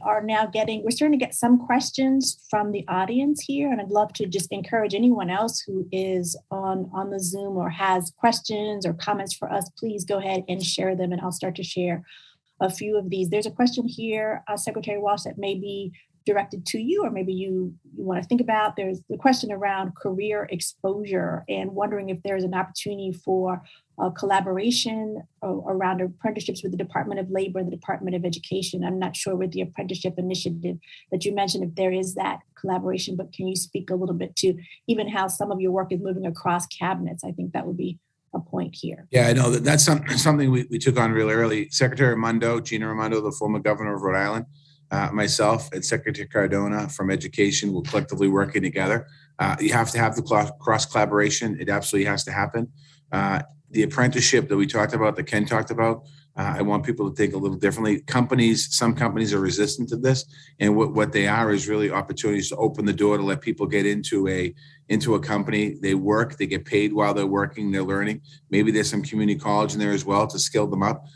starting to get some questions from the audience here. And I'd love to just encourage anyone else who is on the Zoom or has questions or comments for us, please go ahead and share them. And I'll start to share a few of these. There's a question here, Secretary Walsh, that may be directed to you, or maybe you want to think about. There's the question around career exposure and wondering if there's an opportunity for collaboration around apprenticeships with the Department of Labor and the Department of Education. I'm not sure with the apprenticeship initiative that you mentioned if there is that collaboration, but can you speak a little bit to even how some of your work is moving across cabinets? I think that would be a point here. Yeah, I know that's something we took on really early. Secretary Raimondo, Gina Raimondo, the former governor of Rhode Island, myself and Secretary Cardona from Education will collectively working together. You have to have the cross collaboration. It absolutely has to happen. The apprenticeship that we talked about, that Ken talked about, I want people to think a little differently. Some companies are resistant to this, and what they are is really opportunities to open the door to let people get into a company. They work, they get paid while they're working, they're learning. Maybe there's some community college in there as well to skill them up.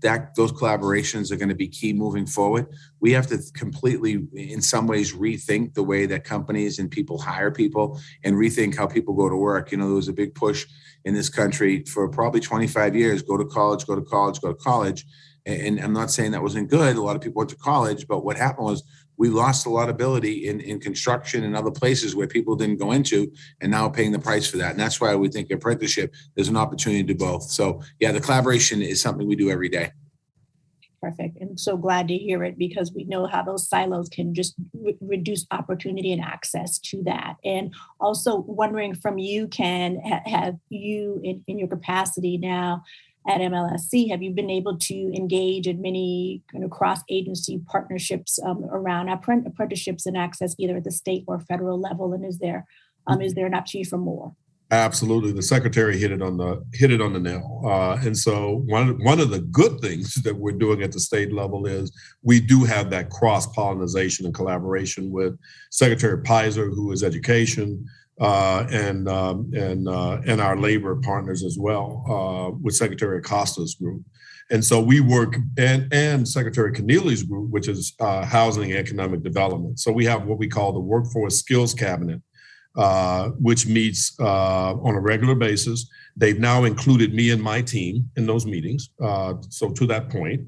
Those collaborations are going to be key moving forward. We have to completely, in some ways, rethink the way that companies and people hire people and rethink how people go to work. There was a big push in this country for probably 25 years, go to college, go to college, go to college. And I'm not saying that wasn't good. A lot of people went to college, but what happened was we lost a lot of ability in construction and other places where people didn't go into, and now paying the price for that. And that's why we think apprenticeship, there's an opportunity to do both. So yeah, the collaboration is something we do every day. Perfect. And so glad to hear it, because we know how those silos can just reduce opportunity and access to that. And also wondering from you, Ken, have you in your capacity now at MLSC, have you been able to engage in many kind of cross-agency partnerships around apprenticeships and access either at the state or federal level? And is there an opportunity for more? Absolutely. The secretary hit it on the nail. And so one of the good things that we're doing at the state level is we do have that cross-pollination and collaboration with Secretary Pizer, who is education, and our labor partners as well, with Secretary Acosta's group. And so we work, and Secretary Keneally's group, which is housing and economic development. So we have what we call the Workforce Skills Cabinet, which meets on a regular basis. They've now included me and my team in those meetings. So to that point,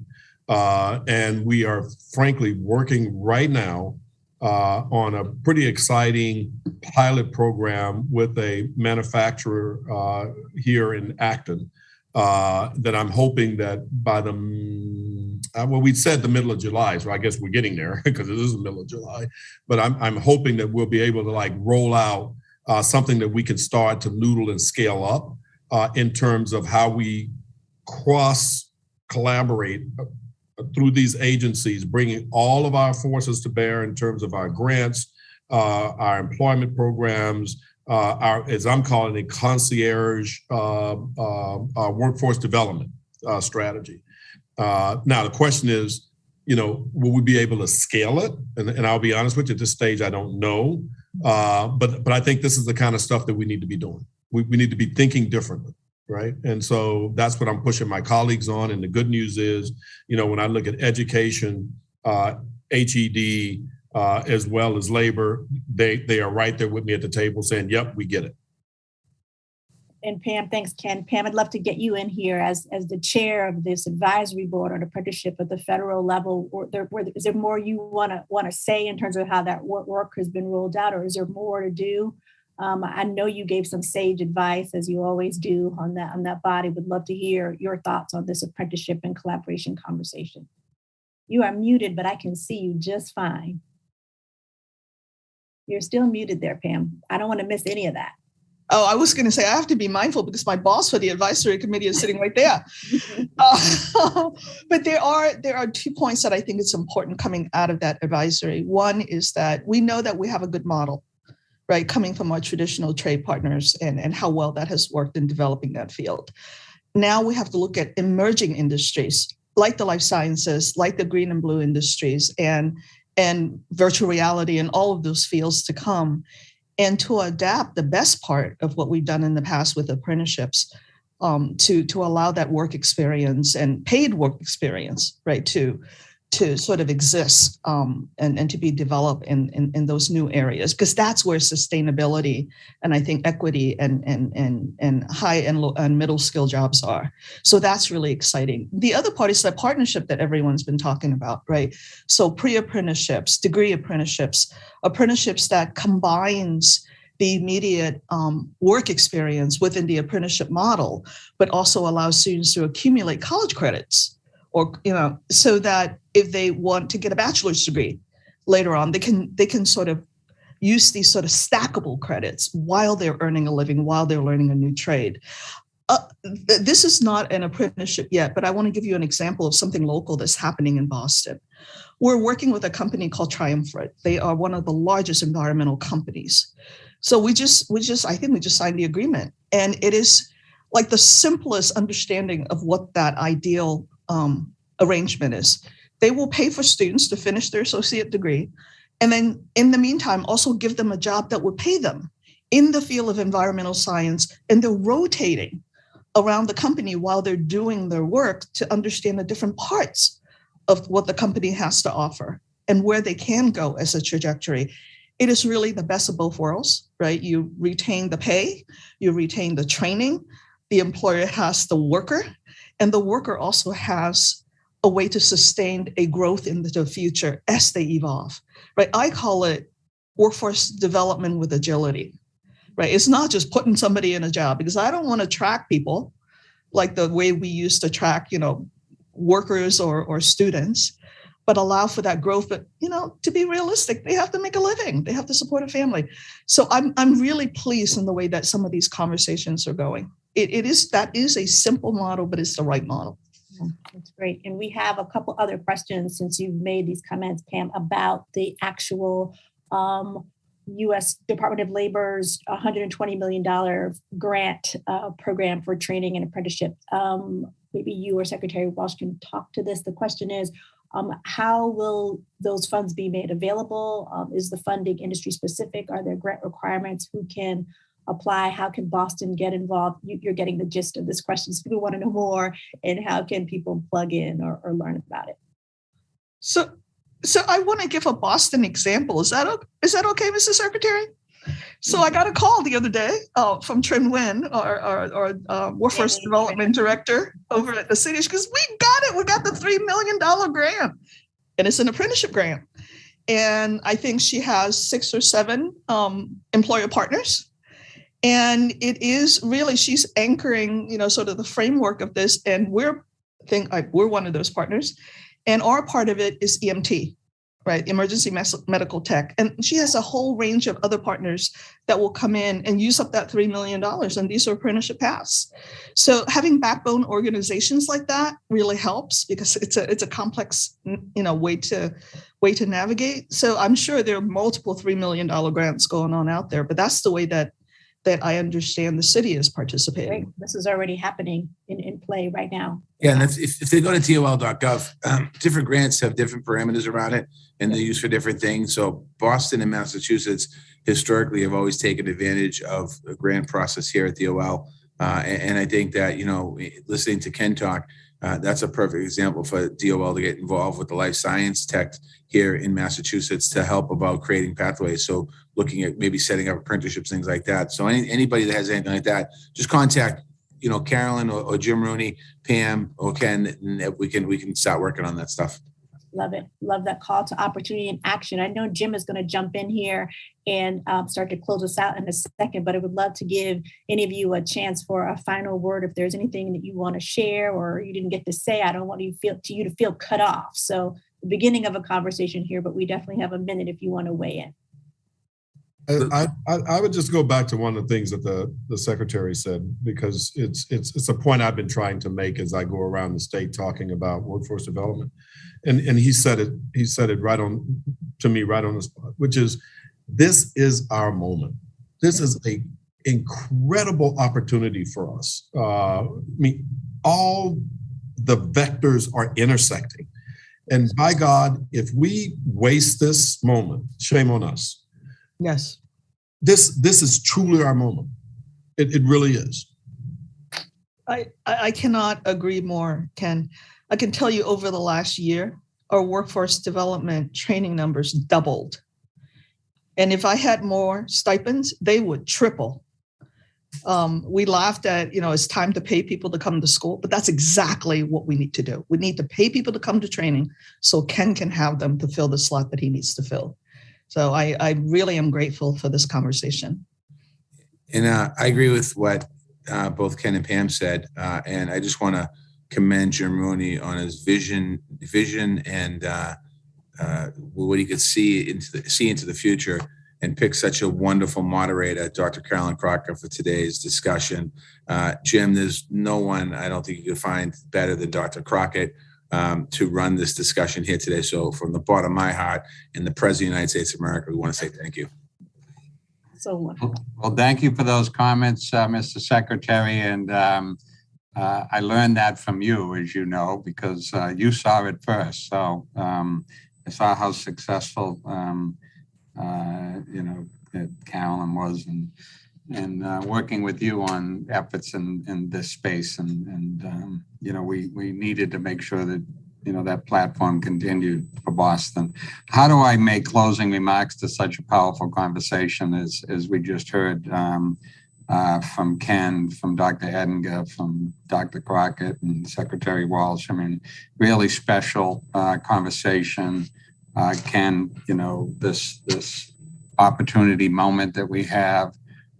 and we are frankly working right now on a pretty exciting pilot program with a manufacturer here in Acton that I'm hoping that by we said the middle of July, so I guess we're getting there because it is the middle of July. But I'm hoping that we'll be able to roll out something that we can start to noodle and scale up in terms of how we cross collaborate through these agencies, bringing all of our forces to bear in terms of our grants, our employment programs, our, as I'm calling it, concierge workforce development strategy. Now, the question is, will we be able to scale it? And I'll be honest with you, at this stage, I don't know. But I think this is the kind of stuff that we need to be doing. We need to be thinking differently, right? And so that's what I'm pushing my colleagues on. And the good news is, when I look at education, HED, as well as labor, they are right there with me at the table saying, yep, we get it. And Pam, thanks, Ken. Pam, I'd love to get you in here as the chair of this advisory board on apprenticeship at the federal level. Is there more you want to say in terms of how that work has been rolled out, or is there more to do? I know you gave some sage advice, as you always do, on that body. Would love to hear your thoughts on this apprenticeship and collaboration conversation. You are muted, but I can see you just fine. You're still muted there, Pam. I don't want to miss any of that. Oh, I was going to say I have to be mindful because my boss for the advisory committee is sitting right there. But there are 2 points that I think it's important coming out of that advisory. One is that we know that we have a good model, right, coming from our traditional trade partners and how well that has worked in developing that field. Now we have to look at emerging industries like the life sciences, like the green and blue industries, and and virtual reality and all of those fields to come, and to adapt the best part of what we've done in the past with apprenticeships to allow that work experience and paid work experience, right, to sort of exist and to be developed in those new areas, because that's where sustainability and I think equity and high and low and middle skill jobs are. So that's really exciting. The other part is the partnership that everyone's been talking about, right? So pre-apprenticeships, degree apprenticeships, apprenticeships that combines the immediate work experience within the apprenticeship model, but also allows students to accumulate college credits, or so that if they want to get a bachelor's degree later on, they can sort of use these sort of stackable credits while they're earning a living, while they're learning a new trade. This is not an apprenticeship yet, but I want to give you an example of something local that's happening in Boston. We're working with a company called Triumvirate. They are one of the largest environmental companies. So I think we just signed the agreement, and it is like the simplest understanding of what that ideal arrangement is. They will pay for students to finish their associate degree, and then in the meantime, also give them a job that would pay them in the field of environmental science, and they're rotating around the company while they're doing their work to understand the different parts of what the company has to offer and where they can go as a trajectory. It is really the best of both worlds, right? You retain the pay, you retain the training, the employer has the worker, and the worker also has a way to sustain a growth into the future as they evolve, right? I call it workforce development with agility, right? It's not just putting somebody in a job, because I don't want to track people like the way we used to track, workers or students, but allow for that growth. But, to be realistic, they have to make a living. They have to support a family. So I'm really pleased in the way that some of these conversations are going. That is a simple model, but it's the right model. That's great. And we have a couple other questions, since you've made these comments, Pam, about the actual U.S. Department of Labor's $120 million grant program for training and apprenticeship. Maybe you or Secretary Walsh can talk to this. The question is, how will those funds be made available? Is the funding industry specific? Are there grant requirements? Who can apply? How can Boston get involved? You're getting the gist of this question. So people want to know more, and how can people plug in or learn about it? So I want to give a Boston example. Is that okay, Mr. Secretary? So I got a call the other day from Trin Nguyen, our workforce development director over at the city. She goes, "We got it. We got the $3 million grant, and it's an apprenticeship grant." And I think she has 6 or 7 employer partners. And it is really, she's anchoring, sort of the framework of this. And we're one of those partners. And our part of it is EMT, right? Emergency medical tech. And she has a whole range of other partners that will come in and use up that $3 million. And these are apprenticeship paths. So having backbone organizations like that really helps, because it's a complex, way to navigate. So I'm sure there are multiple $3 million grants going on out there, but that's the way that I understand the city is participating. Great. This is already happening in play right now. Yeah, and if they go to tol.gov, different grants have different parameters around it, and they're used for different things. So Boston and Massachusetts historically have always taken advantage of the grant process here at DOL. And I think that, listening to Ken talk, that's a perfect example for DOL to get involved with the life science tech here in Massachusetts to help about creating pathways. So looking at maybe setting up apprenticeships, things like that. So anybody that has anything like that, just contact, Carolyn or Jim Rooney, Pam or Ken, and we can start working on that stuff. Love it. Love that call to opportunity and action. I know Jim is going to jump in here and start to close us out in a second, but I would love to give any of you a chance for a final word. If there's anything that you want to share or you didn't get to say, I don't want you to feel cut off. So the beginning of a conversation here, but we definitely have a minute if you want to weigh in. I would just go back to one of the things that the secretary said, because it's a point I've been trying to make as I go around the state talking about workforce development. And he said it right on to me, right on the spot, which is, this is our moment. This is a incredible opportunity for us. All the vectors are intersecting. And by God, if we waste this moment, shame on us. Yes. This is truly our moment. It really is. I cannot agree more, Ken. I can tell you over the last year, our workforce development training numbers doubled. And if I had more stipends, they would triple. We laughed at, it's time to pay people to come to school, but that's exactly what we need to do. We need to pay people to come to training so Ken can have them to fill the slot that he needs to fill. So I really am grateful for this conversation. And I agree with what both Ken and Pam said. And I just want to commend Jim Rooney on his vision and what he could see into the future, and pick such a wonderful moderator, Dr. Carolyn Crockett, for today's discussion. Jim, there's no one I don't think you could find better than Dr. Crockett to run this discussion here today. So from the bottom of my heart and the President of the United States of America, we want to say thank you. So wonderful. Well, thank you for those comments, Mr. Secretary. And I learned that from you, as you know, because you saw it first. So I saw how successful, that Carolyn was, and working with you on efforts in this space. And we needed to make sure that, that platform continued for Boston. How do I make closing remarks to such a powerful conversation as we just heard from Ken, from Dr. Edinger, from Dr. Crockett and Secretary Walsh? I mean, really special conversation. Ken, this opportunity moment that we have.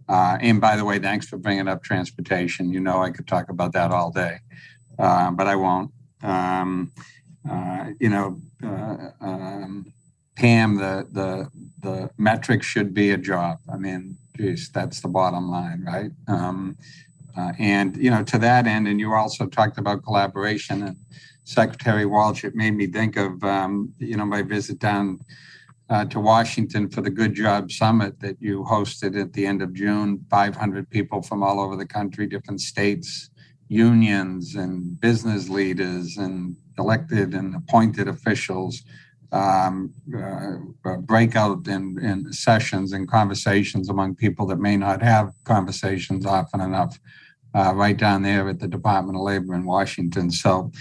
And by the way, thanks for bringing up transportation. I could talk about that all day, but I won't. Pam, the metric should be a job. I mean, geez, that's the bottom line, right? And to that end, and you also talked about collaboration, and Secretary Walsh, it made me think of my visit down to Washington for the Good Job Summit that you hosted at the end of June. 500 people from all over the country, different states, unions and business leaders and elected and appointed officials, breakout in sessions and conversations among people that may not have conversations often enough, right down there at the Department of Labor in Washington. So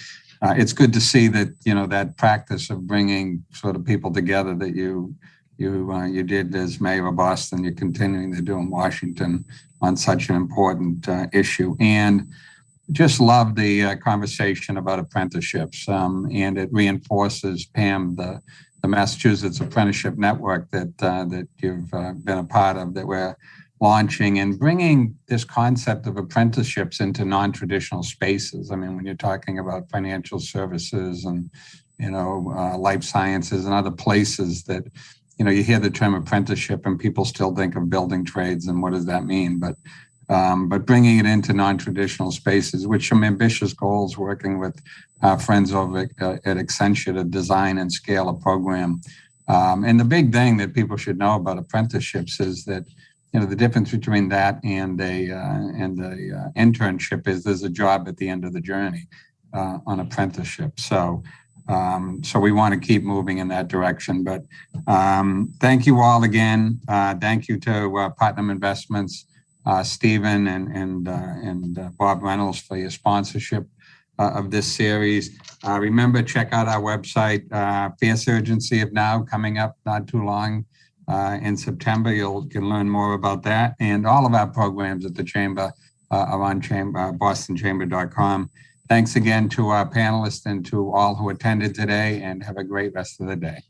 it's good to see that, that practice of bringing sort of people together that you did as mayor of Boston, you're continuing to do in Washington on such an important issue. And just love the conversation about apprenticeships, and it reinforces, Pam, the Massachusetts Apprenticeship Network that you've been a part of, that we're launching and bringing this concept of apprenticeships into non-traditional spaces. I mean, when you're talking about financial services and, life sciences and other places that, you hear the term apprenticeship and people still think of building trades and what does that mean? But bringing it into non-traditional spaces, with some ambitious goals, working with friends over at Accenture to design and scale a program. And the big thing that people should know about apprenticeships is that, the difference between that and a internship is there's a job at the end of the journey on apprenticeship. So we want to keep moving in that direction. But thank you all again. Thank you to Putnam Investments, Stephen and Bob Reynolds for your sponsorship of this series. Remember, check out our website, Fierce Urgency of Now, coming up not too long in September. You can learn more about that. And all of our programs at the Chamber are on bostonchamber.com. Thanks again to our panelists and to all who attended today, and have a great rest of the day.